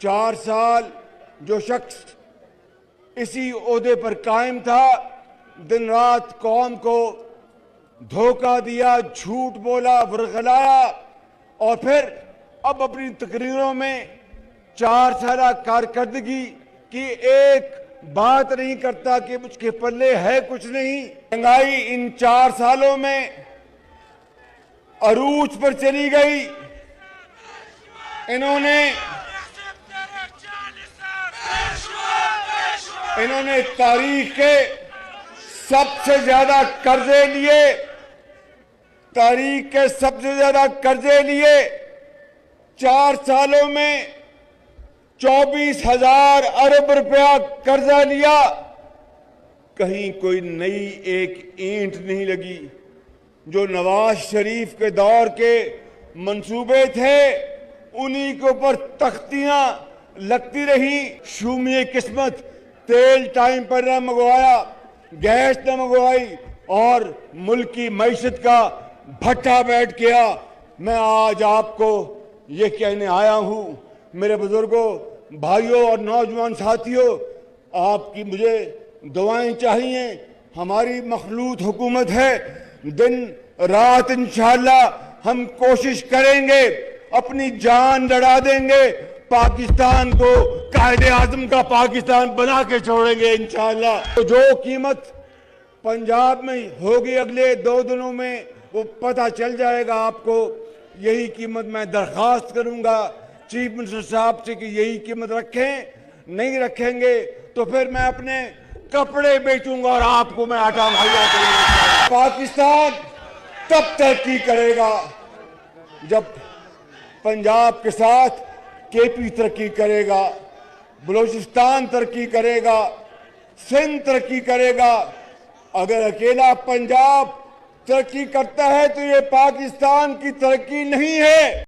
4 साल जो शख्स इसी ओहदे पर कायम था, दिन रात कौम को धोखा दिया, झूठ बोला, वरगलाया और फिर अब अपनी तकरीरों में 4 साल कारकर्दगी की एक बात नहीं करता कि मुझके पल्ले है कुछ नहीं। महंगाई इन 4 सालों में अरूज पर चली गई। इन्होंने तारीख के सबसे ज्यादा कर्जे लिए, तारीख के सबसे ज्यादा कर्जे लिए। 4 सालों में 24,000 अरब रुपया कर्जा लिया, कहीं कोई नई एक ईंट नहीं लगी। जो नवाज शरीफ के दौर के मंसूबे थे उन्हीं के ऊपर तख्तियां लगती रही। शूमिए किस्मत, तेल टाइम पर न मंगवाया, गैस न मंगवाई और मुल्क की मईशत का भट्टा बैठ गया। मैं आज आपको ये कहने आया हूं, मेरे बुजुर्गों, भाइयों और नौजवान साथियों, आपकी मुझे दुआएं चाहिए। हमारी मखलूत हुकूमत है, दिन रात इंशाअल्लाह हम कोशिश करेंगे, अपनी जान लड़ा देंगे, पाकिस्तान को कायदे आज़म का पाकिस्तान बना के छोड़ेंगे इंशाअल्लाह। तो जो कीमत पंजाब में होगी अगले 2 दिनों में वो पता चल जाएगा आपको। यही कीमत मैं दरख्वास्त करूंगा चीफ मिनिस्टर साहब से कि यही कीमत रखें। नहीं रखेंगे तो फिर मैं अपने कपड़े बेचूंगा और आपको मैं आटा मुहैया करूंगा। पाकिस्तान तब तरक्की करेगा जब पंजाब के साथ केपी तरक्की करेगा, बलूचिस्तान तरक्की करेगा, सिंध तरक्की करेगा। अगर अकेला पंजाब तरक्की करता है तो ये पाकिस्तान की तरक्की नहीं है।